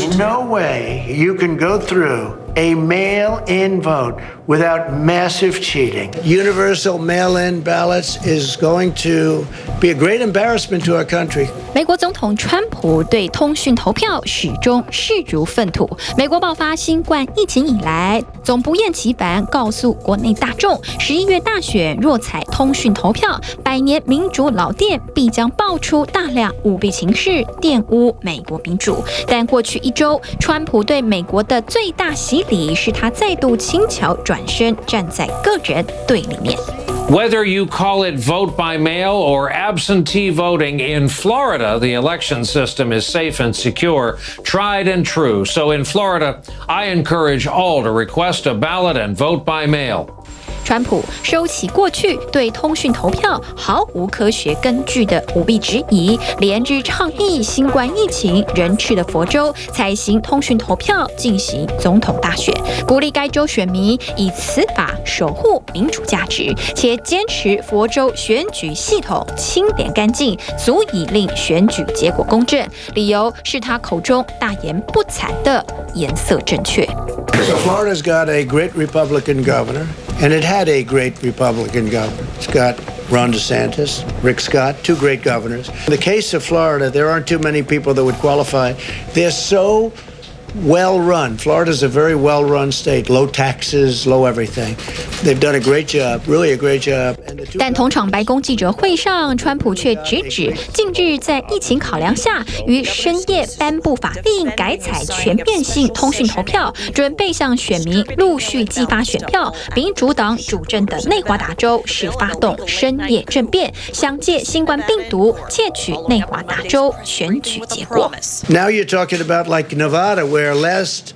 is no way you can go through a mail-in vote without massive cheating. Universal mail-in ballots is going to be a great embarrassment to our country. 美国总统川普对通讯投票始终视如粪土。美国爆发新冠疫情以来，总不厌其烦告诉国内大众，11月大选若采通讯投票，100年民主老店必将爆出大量舞弊情事，玷污美国民主。但过去1周，川普对美国的最大洗礼是他再度轻巧转身，站在个人对立面。Whether you call it vote by mail or absentee voting, in Florida, the election system is safe and secure, tried and true. So in Florida, I encourage all to request a ballot and vote by mail. 川普收起过去对通讯投票毫无科学根据的舞弊质疑，连日倡议新冠疫情人质的佛州采行通讯投票进行总统大选，鼓励该州选民以此法守护民主价值，且坚持佛州选举系统清廉干净，足以令选举结果公正。理由是他口中大言不惭的颜色正确。So Florida's got a great Republican governor, and it had a great Republican governor. It's got Ron DeSantis, Rick Scott, 2 great governors. In the case of Florida, there aren't too many people that would qualify. They're so well run. Florida's a very well run state, low taxes, low everything. They've done a great job, really a great job. 但同场白宫记者会上，川普却直指近日在疫情考量下，于深夜颁布法令改采全面性通讯投票，准备向选民陆续寄发选票。民主党主政的内华达州是发动深夜政变，想借新冠病毒窃取内华达州选举结果。Now you're talking about like Nevada, where last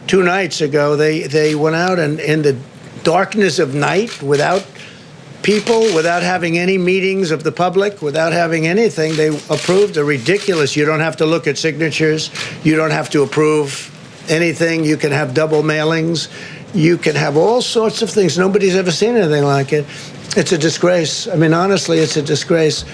2 nights ago they went out and in the darkness of night without people, without having any meetings of the public, without having anything, they approved a ridiculous, you don't have to look at signatures, you don't have to approve anything, you can have double mailings, you can have all sorts of things. Nobody's ever seen anything like it. It's a disgrace. I mean, honestly, it's a disgrace.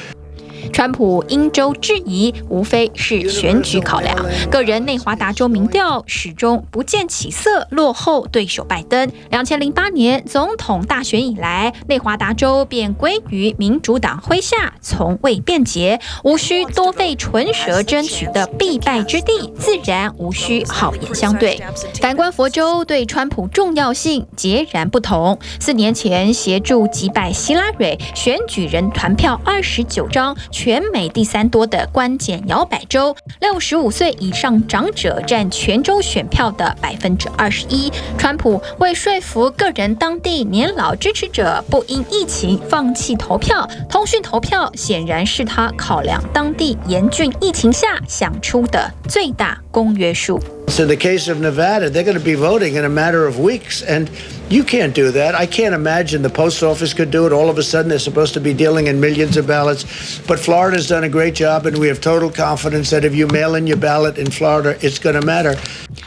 川普因州质疑，无非是选举考量。个人内华达州民调始终不见起色，落后对手拜登。2008年总统大选以来，内华达州便归于民主党麾下，从未变节，无需多费唇舌争取的必败之地，自然无需好言相对。反观佛州对川普重要性截然不同。4年前协助击败希拉蕊，选举人团票29张。全美第3多的关键摇摆州，65岁以上长者占全州选票的21%。川普为说服个人当地年老支持者不因疫情放弃投票，通讯投票显然是他考量当地严峻疫情下想出的最大公约数。So in the case of Nevada, they're going to be voting in a matter of weeks, and you can't do that. I can't imagine the post office could do it. All of a sudden, they're supposed to be dealing in millions of ballots. But Florida's done a great job, and we have total confidence that if you mail in your ballot in Florida, it's going to matter.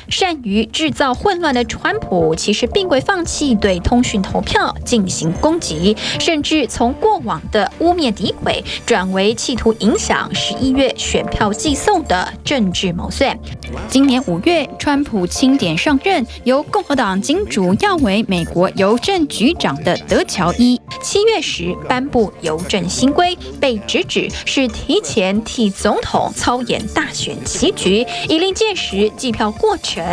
善于制造混乱的川普其实并未放弃对通讯投票进行攻击，甚至从过往的污蔑诋毁转为企图影响11月选票寄送的政治谋算。今年5月，川普钦点上任，由共和党金主要为美国邮政局长的德乔伊7月时颁布邮政新规，被直指是提前替总统操演大选棋局，以令届时计票过程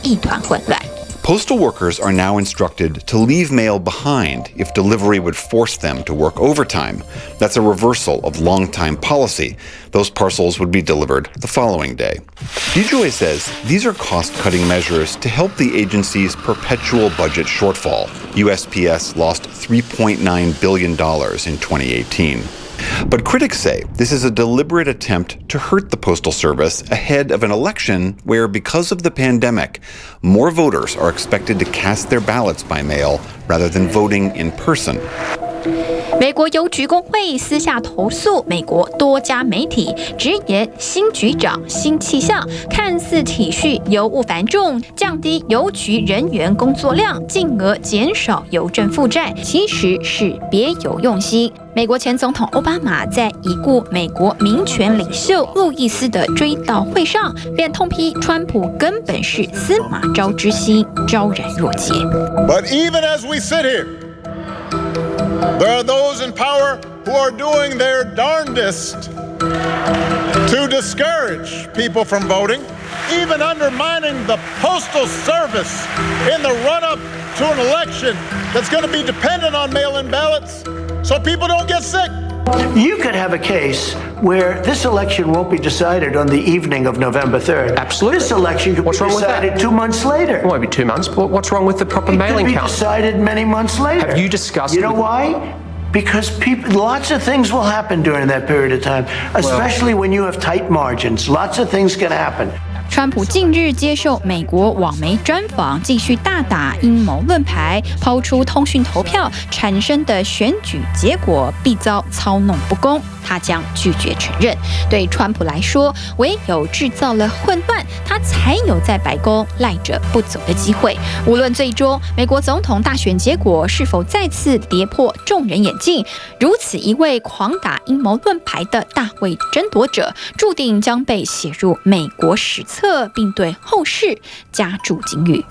一团混乱。Postal workers are now instructed to leave mail behind if delivery would force them to work overtime. That's a reversal of long-time policy. Those parcels would be delivered the following day. DeJoy says these are cost-cutting measures to help the agency's perpetual budget shortfall. USPS lost $3.9 billion in 2018. But critics say this is a deliberate attempt to hurt the Postal Service ahead of an election where, because of the pandemic, more voters are expected to cast their ballots by mail rather than voting in person. 美国邮局工会私下投诉美国多家媒体，直言新局长新气象，看似体恤邮务繁重，降低邮局人员工作量，进而减少邮政负债，其实是别有用心。美国前总统奥巴马在已故美国民权领袖路易斯的追悼会上，便痛批川普根本是司马昭之心，昭然若揭。But even as we sit here, there are those in power who are doing their darndest to discourage people from voting, even undermining the Postal Service in the run-up to an election that's going to be dependent on mail-in ballots so people don't get sick. You could have a case where this election won't be decided on the evening of November 3rd. Absolutely. This election could What's be wrong with that? decided 2 months later. It won't be 2 months, but what's wrong with the proper mailing It could be count? decided many months later. Have you discussed You know with- why? Because lots of things will happen during that period of time, especially when you have tight margins. Lots of things can happen. 川普近日接受美国网媒专访，继续大打阴谋论牌，抛出通讯投票产生的选举结果必遭操弄不公，他将拒绝承认。对川普来说，唯有制造了混乱，他才有在白宫赖着不走的机会。无论最终美国总统大选结果是否再次跌破众人眼镜，如此一位狂打阴谋论牌的大位争夺者，注定将被写入美国史册，并对后世加注警语。